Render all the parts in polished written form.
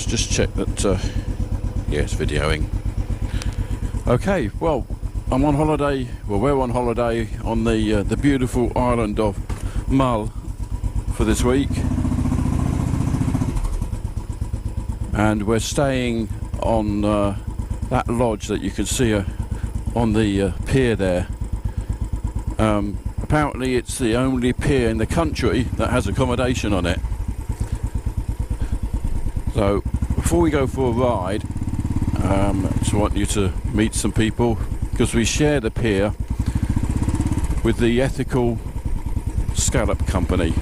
just check that. Yeah, it's videoing. Okay, well, I'm on holiday. Well, we're on holiday on the beautiful island of Mull for this week, and we're staying on that lodge that you can see on the pier there. Apparently it's the only pier in the country that has accommodation on it. So before we go for a ride, I just want you to meet some people, because we share the pier with the Ethical Scallop Company.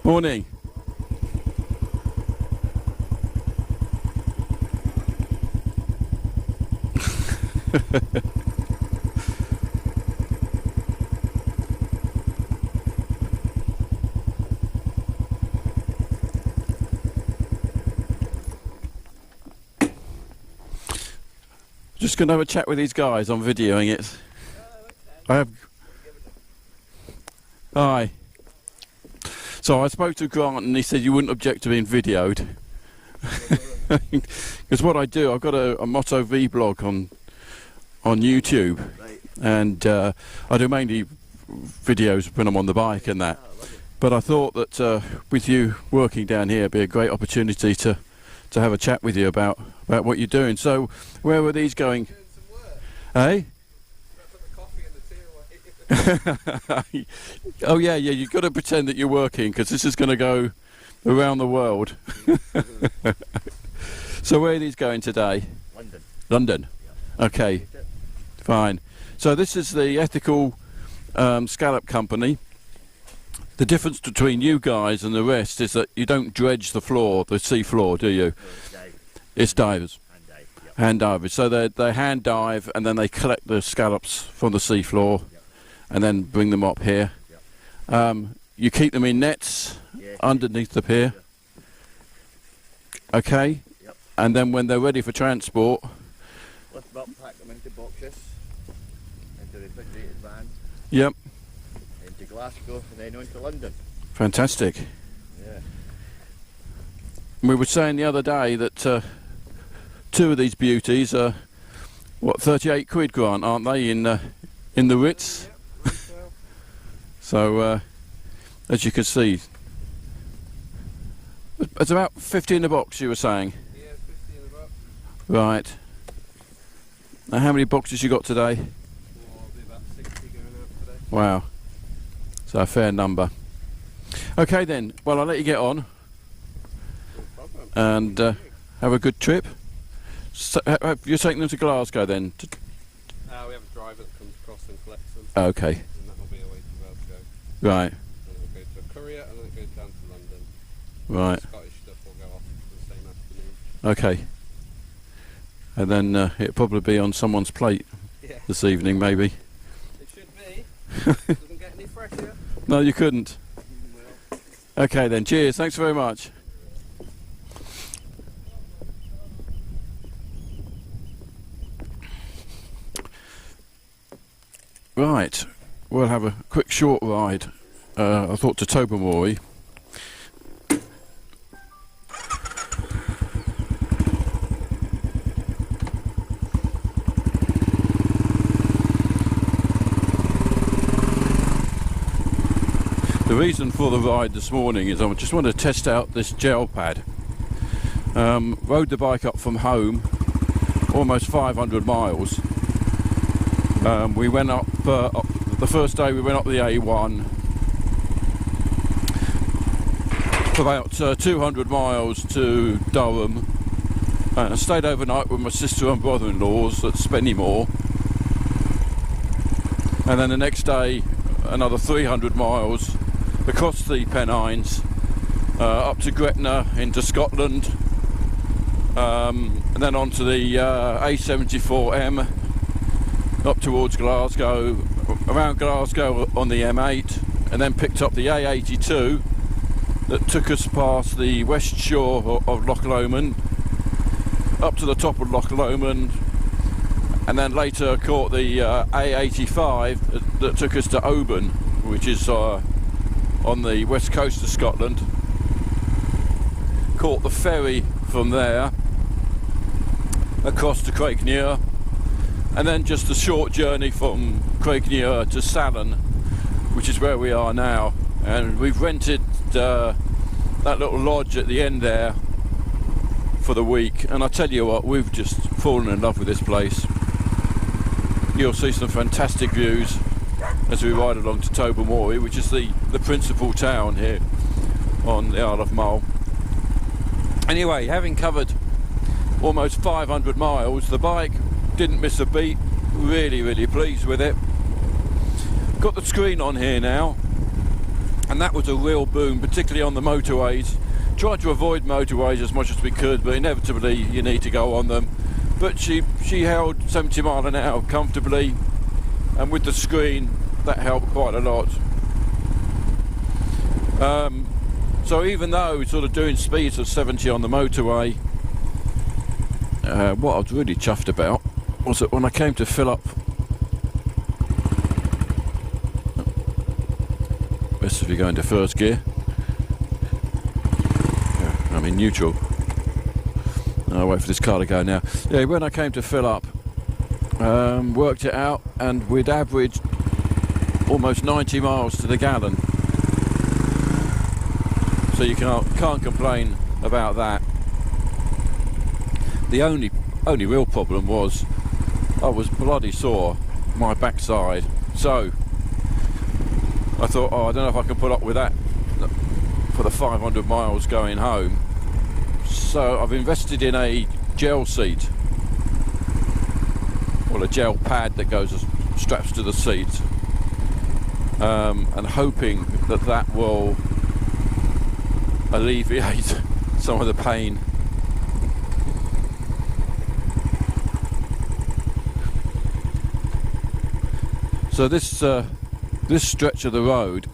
Morning. Just going to have a chat with these guys. I'm videoing it. I have. Hi. So I spoke to Grant and he said you wouldn't object to being videoed. Because what I do, I've got a Moto V blog on YouTube, right. And I do mainly videos when I'm on the bike and that. But I thought that with you working down here, it'd be a great opportunity to have a chat with you about what you're doing. So where were these going? Hey? Oh yeah, you've got to pretend that you're working, because this is going to go around the world. So where are these going today? London. Yeah. Okay, fine. So this is the Ethical Scallop Company. The difference between you guys and the rest is that you don't dredge the floor, the sea floor, do you? It's divers. Hand divers. So they hand dive and then they collect the scallops from the sea floor. And then bring them up here. Yep. You keep them in nets underneath the pier. Yep. Okay. Yep. And then when they're ready for transport, lift them up, pack them into boxes, into refrigerated vans. Yep. Into Glasgow and then on to London. Fantastic. Yeah. We were saying the other day that two of these beauties are what, 38 quid, Grant, aren't they, in the Ritz? So, as you can see, it's about 50 in the box, you were saying? Yeah, 50 in the box. Right. Now, how many boxes you got today? Well, I'll be about 60 going out today. Wow. So, a fair number. Okay then, well, I'll let you get on. No problem. And have a good trip. So, you're taking them to Glasgow then? We have a driver that comes across and collects them. Okay. And that'll be a way to Glasgow. Right. And it'll go to a courier and then it goes down to London. Right. The Scottish stuff will go off the same afternoon. Okay. And then it'll probably be on someone's plate this evening, maybe. It should be. Doesn't get any fresher. No, you couldn't. Well. Okay then, cheers, thanks very much. Right, we'll have a quick short ride, I thought, to Tobermory. The reason for the ride this morning is I just want to test out this gel pad. Rode the bike up from home, almost 500 miles. We went up, the first day we went up the A1 for about 200 miles to Durham. I stayed overnight with my sister and brother-in-laws at Spennymoor. And then the next day, another 300 miles across the Pennines, up to Gretna into Scotland, and then onto the A74M, up towards Glasgow, around Glasgow on the M8, and then picked up the A82 that took us past the west shore of Loch Lomond up to the top of Loch Lomond, and then later caught the A85 that took us to Oban, which is on the west coast of Scotland. Caught the ferry from there across to Craignier, and then just a short journey from Craignier to Salen, which is where we are now. And we've rented that little lodge at the end there for the week, and I tell you what, we've just fallen in love with this place. You'll see some fantastic views as we ride along to Tobermory, which is the principal town here on the Isle of Mull. Anyway, having covered almost 500 miles, the bike didn't miss a beat. Really pleased with it. Got the screen on here now, and that was a real boom, particularly on the motorways. Tried to avoid motorways as much as we could, but inevitably you need to go on them. But she held 70 mile an hour comfortably, and with the screen that helped quite a lot. So even though we're sort of doing speeds of 70 on the motorway, what I was really chuffed about was that when I came to fill up, best if you go into first gear. I'm in neutral. I'll wait for this car to go now. Yeah, when I came to fill up, worked it out, and we'd averaged almost 90 miles to the gallon. So you can't complain about that. The only real problem was I was bloody sore, my backside. So I thought, I don't know if I can put up with that for the 500 miles going home. So I've invested in a gel seat, well, a gel pad that goes straps to the seat, and hoping that will alleviate some of the pain. So this stretch of the road,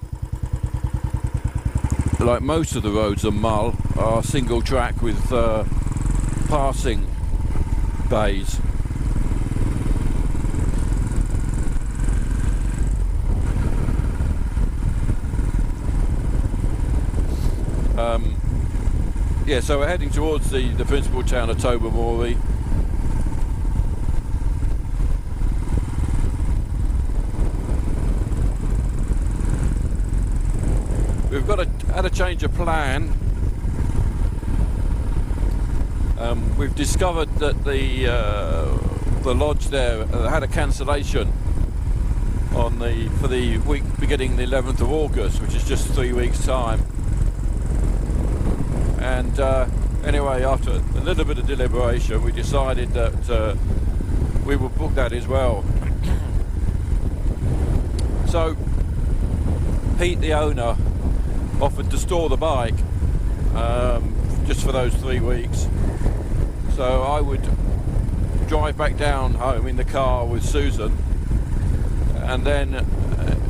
like most of the roads on Mull, are single track with passing bays. Yeah, so we're heading towards the principal town of Tobermory. We've had a change of plan. We've discovered that the lodge there had a cancellation for the week beginning the 11th of August, which is just 3 weeks' time. And anyway, after a little bit of deliberation, we decided that we would book that as well. So Pete, the owner, offered to store the bike just for those 3 weeks. So I would drive back down home in the car with Susan, and then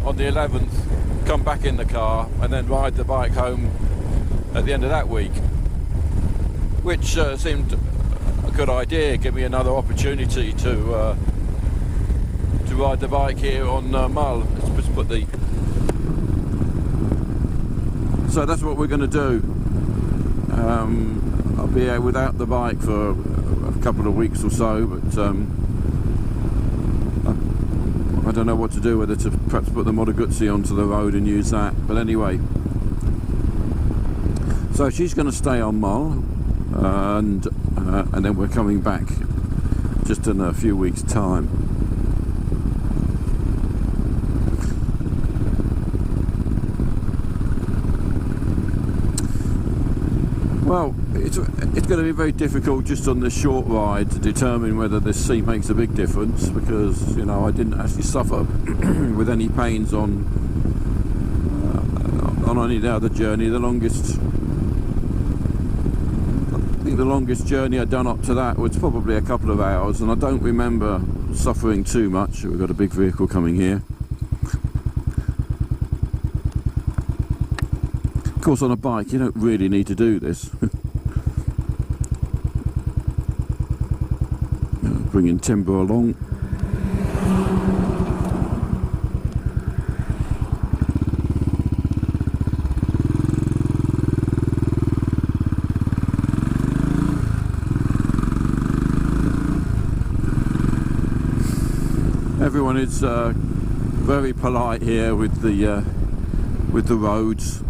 on the 11th come back in the car and then ride the bike home at the end of that week, which seemed a good idea. Give me another opportunity to ride the bike here on Mull. Let's put the. So that's what we're going to do. I'll be out without the bike for a couple of weeks or so, but I don't know what to do, whether to perhaps put the Motor Guzzi onto the road and use that. But anyway, so she's going to stay on Mull, and then we're coming back just in a few weeks' time. Well, it's going to be very difficult just on this short ride to determine whether this seat makes a big difference, because, you know, I didn't actually suffer with any pains on any other journey. I think the longest journey I'd done up to that was probably a couple of hours, and I don't remember suffering too much. We've got a big vehicle coming here. Of course, on a bike you don't really need to do this. Bringing timber along. Everyone is very polite here with the roads.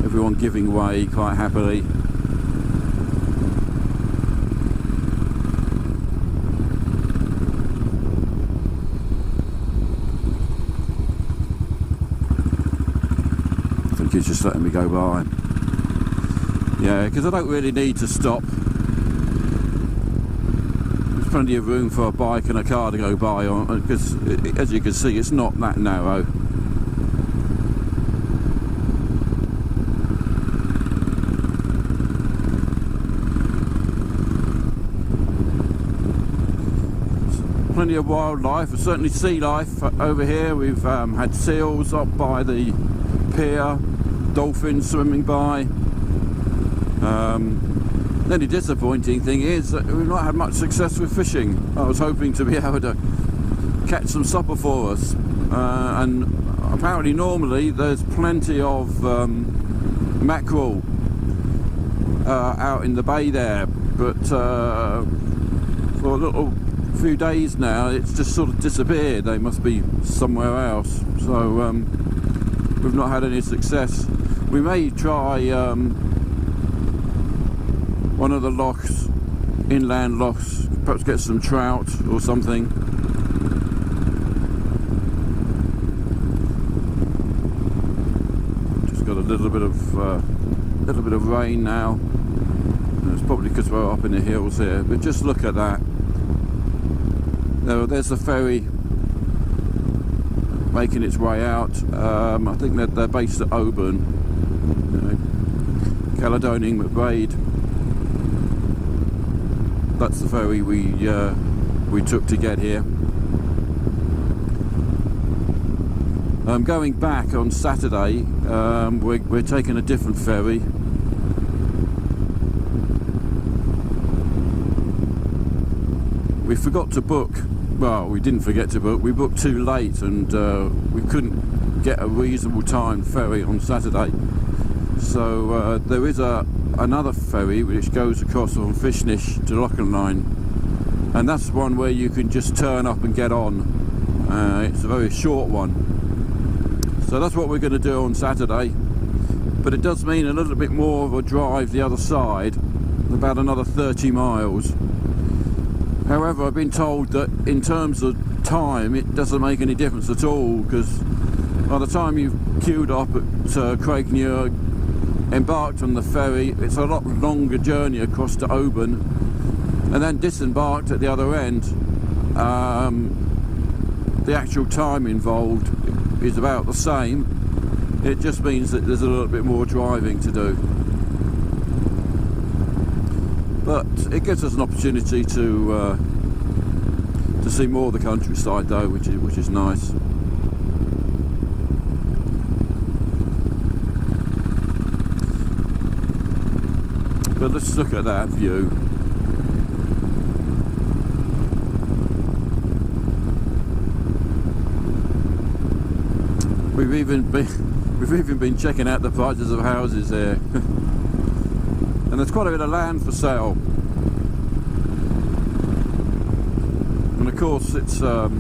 Everyone giving way quite happily. I think he's just letting me go by. Yeah, because I don't really need to stop. There's plenty of room for a bike and a car to go by on, because as you can see it's not that narrow. Plenty of wildlife, certainly sea life over here. We've had seals up by the pier, dolphins swimming by. The only disappointing thing is that we've not had much success with fishing. I was hoping to be able to catch some supper for us, and apparently normally there's plenty of mackerel out in the bay there, but for a little few days now it's just sort of disappeared. They must be somewhere else, so we've not had any success. We may try one of the lochs, inland lochs, perhaps get some trout or something. Just got a little bit of rain now. It's probably because we're up in the hills here, but just look at that. There's the ferry making its way out. I think that they're based at Oban, Caledonian McBraid. That's the ferry we took to get here. Going back on Saturday, we're taking a different ferry. We forgot to book. Well, we didn't forget to book. We booked too late, and we couldn't get a reasonable timed ferry on Saturday. So there is another ferry which goes across from Fishnish to Culinary, and that's one where you can just turn up and get on. It's a very short one, so that's what we're going to do on Saturday, but it does mean a little bit more of a drive the other side, about another 30 miles. However, I've been told that in terms of time it doesn't make any difference at all, because by the time you've queued up at Craignure, embarked on the ferry, it's a lot longer journey across to Oban, and then disembarked at the other end. The actual time involved is about the same. It just means that there's a little bit more driving to do, but it gives us an opportunity to see more of the countryside though, which is nice. But let's look at that view. We've even been checking out the prices of houses here, and there's quite a bit of land for sale. And of course, it's a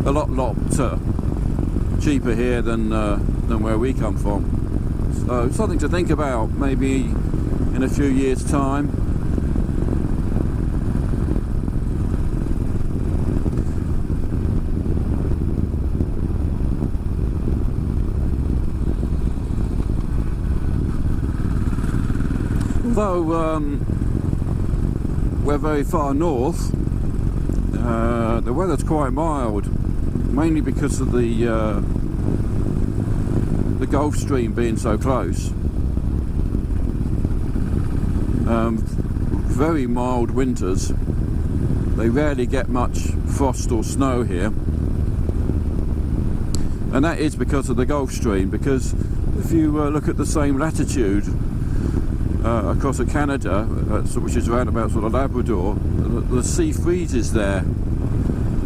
lot cheaper here than where we come from. So something to think about, maybe in a few years' time. Although we're very far north, the weather's quite mild, mainly because of the Gulf Stream being so close. Very mild winters. They rarely get much frost or snow here. and that is because of the Gulf Stream. Because if you look at the same latitude across Canada, which is around about sort of Labrador, the sea freezes there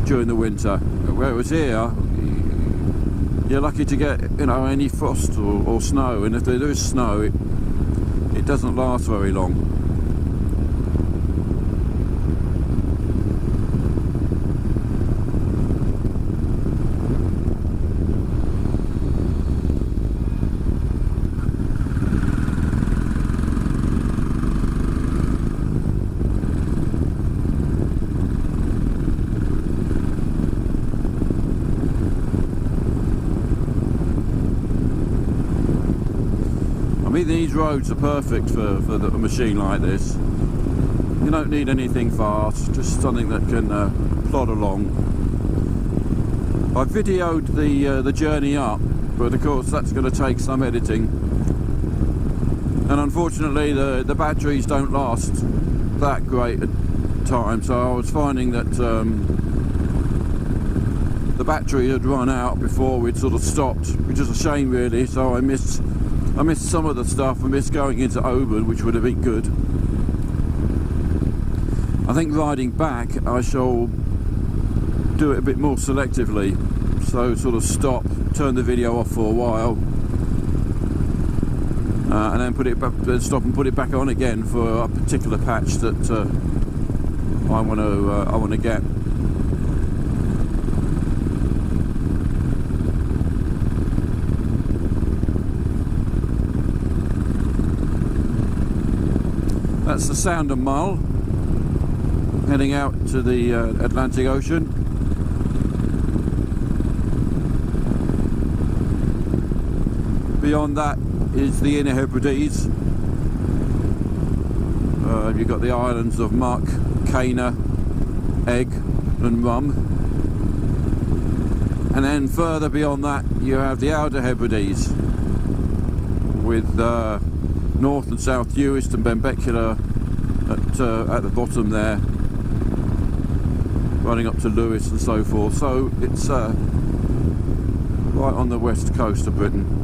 during the winter, whereas here you're lucky to get, you know, any frost or snow, and if there is snow, it doesn't last very long. I mean, these roads are perfect for a machine like this. You don't need anything fast, just something that can plod along. I videoed the journey up, but of course that's going to take some editing. And unfortunately the batteries don't last that great a time, so I was finding that the battery had run out before we'd sort of stopped, which is a shame really, so I missed some of the stuff. I missed going into Oban, which would have been good. I think riding back I shall do it a bit more selectively, so sort of stop, turn the video off for a while, and then put it back, stop and put it back on again for a particular patch that I want to get. That's the Sound of Mull, heading out to the Atlantic Ocean. Beyond that is the Inner Hebrides. You've got the islands of Muck, Cana, Egg and Rum. And then further beyond that you have the Outer Hebrides with North and South Uist and Benbecula at the bottom there, running up to Lewis and so forth. So it's right on the west coast of Britain.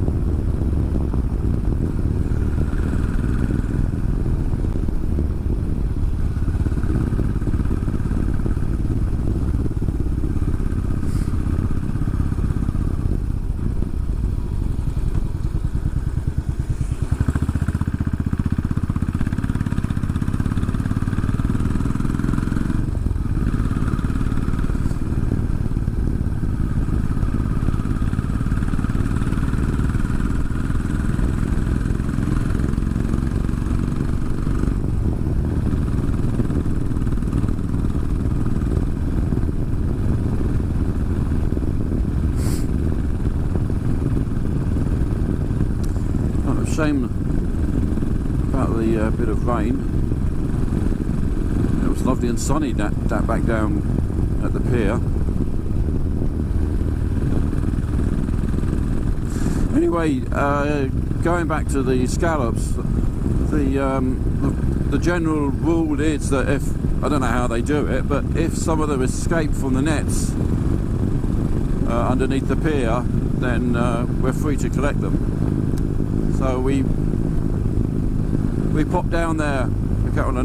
Shame about the bit of rain. It was lovely and sunny that back down at the pier. Anyway, going back to the scallops, the general rule is that if, I don't know how they do it, but if some of them escape from the nets underneath the pier, then we're free to collect them. So we popped down there a couple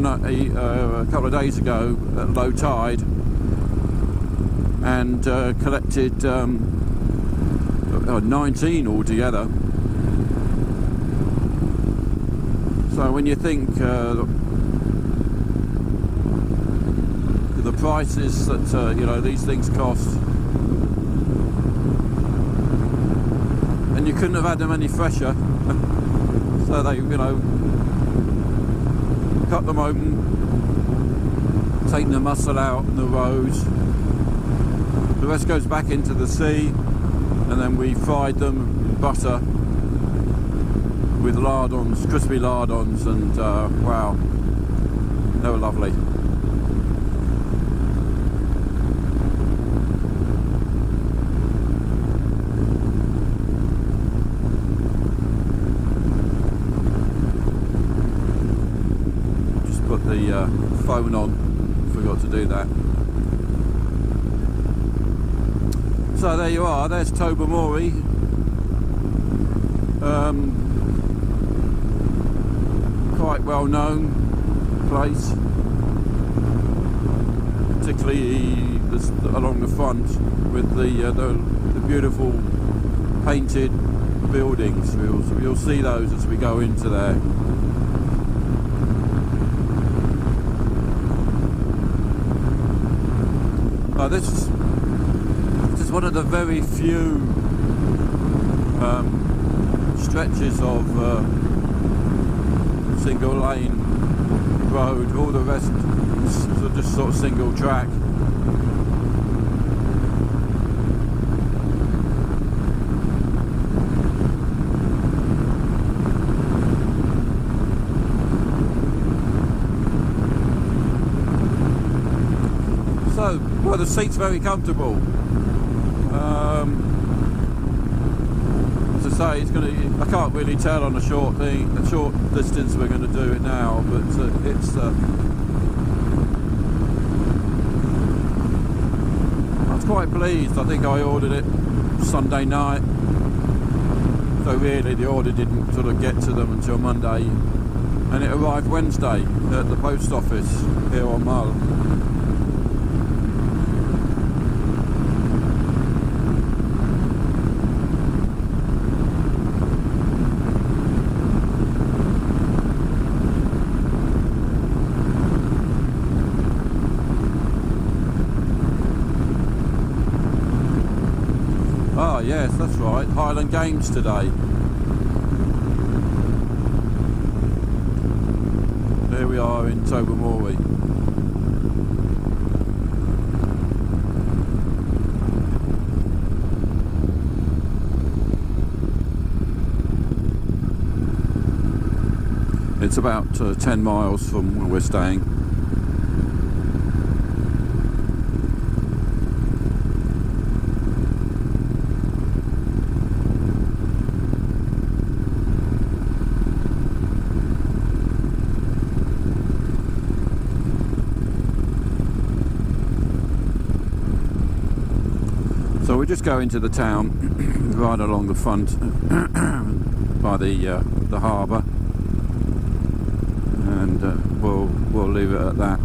of days ago at low tide and collected 19 altogether. So when you think the prices that you know, these things cost, and you couldn't have had them any fresher. So they, you know, cut them open, take the muscle out and the roes. The rest goes back into the sea, and then we fried them in butter with lardons, crispy lardons, and wow, they were lovely. The phone on, forgot to do that. So there you are, there's Tobermory. Quite well known place, particularly along the front with the beautiful painted buildings. You'll see those as we go into there. This is one of the very few stretches of single lane road. All the rest is just sort of single track. So, well, the seat's very comfortable. As I say, it's going to. I can't really tell on a short distance we're going to do it now, but it's. I was quite pleased. I think I ordered it Sunday night, so really the order didn't sort of get to them until Monday, and it arrived Wednesday at the post office here on Mull. Ah, yes, that's right. Highland Games today. Here we are in Tobermory. It's about 10 miles from where we're staying. So we just go into the town, right along the front by the harbour, and we'll leave it at that.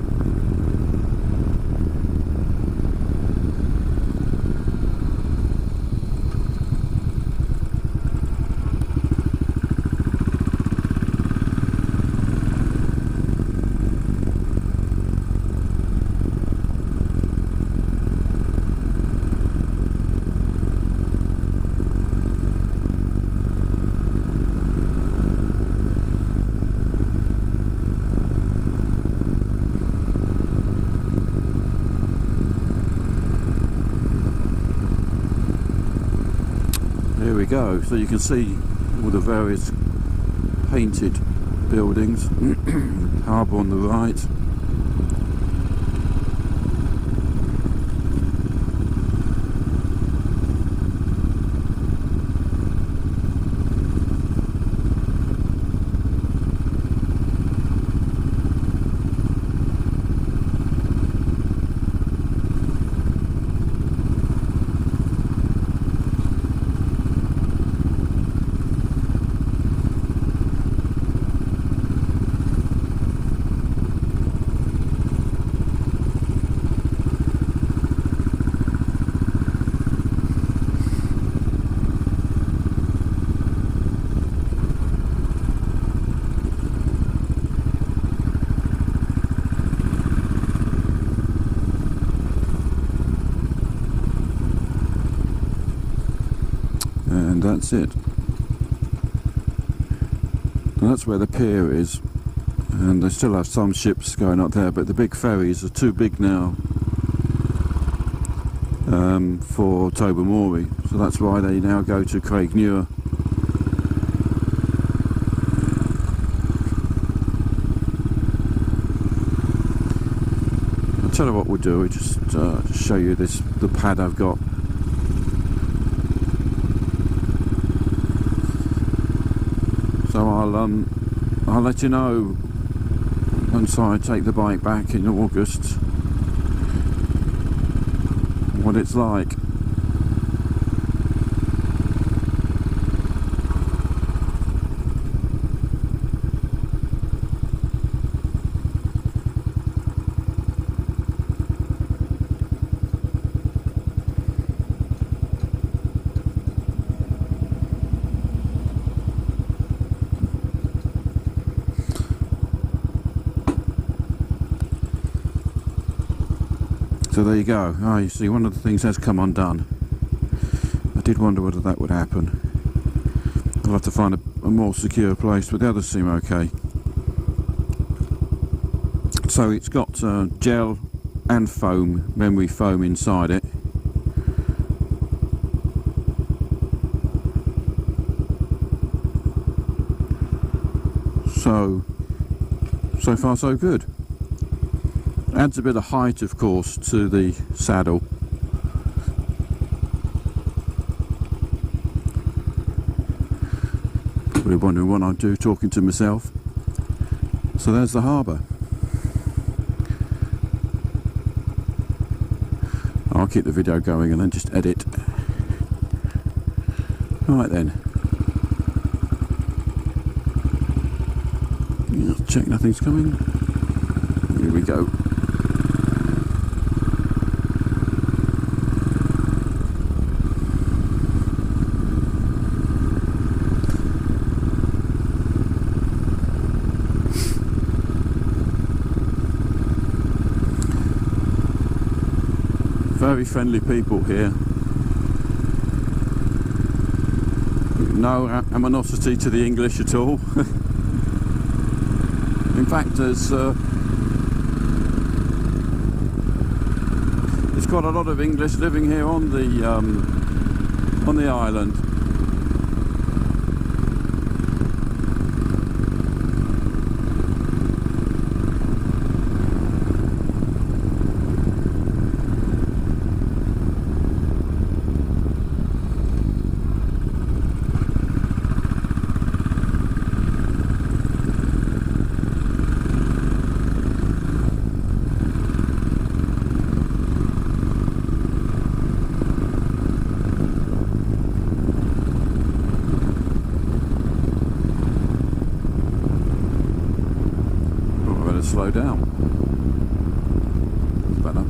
Here we go, so you can see all the various painted buildings. Harbour on the right. And that's it. And that's where the pier is, and they still have some ships going up there, but the big ferries are too big now for Tobermory, so that's why they now go to Craignure. I'll tell you what we'll do, we'll just show you the pad I've got. So I'll let you know once I take the bike back in August what it's like. So there you go. Ah, you see, one of the things has come undone. I did wonder whether that would happen. I'll have to find a more secure place, but the others seem okay. So it's got gel and foam, memory foam inside it. So far so good. Adds a bit of height, of course, to the saddle. Probably wondering what I do talking to myself. So there's the harbour. I'll keep the video going and then just edit. Right then. Check nothing's coming. Here we go. Very friendly people here. No animosity to the English at all. In fact, there's quite a lot of English living here on the island. Slow down. Better.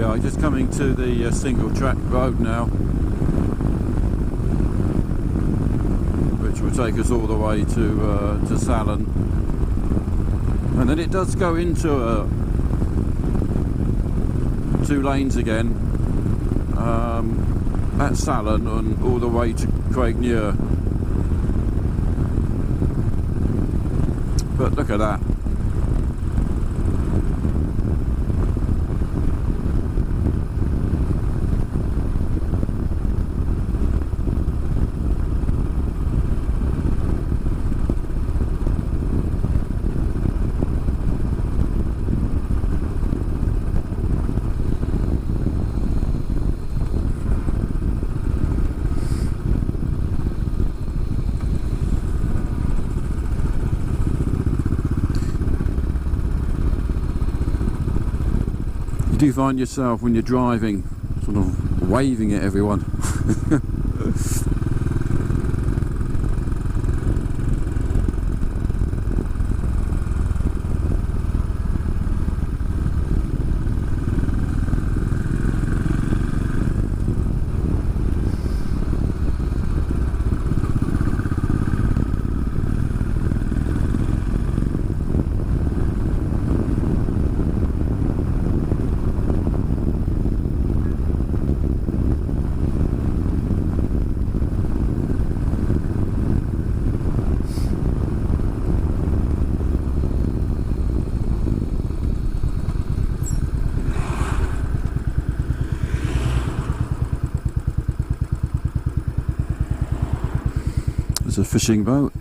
we are, just coming to the single track road now, which will take us all the way to Salen, and then it does go into 2 lanes again at Salen and all the way to Craignure. But look at that. You do find yourself when you're driving sort of waving at everyone. There's a fishing boat.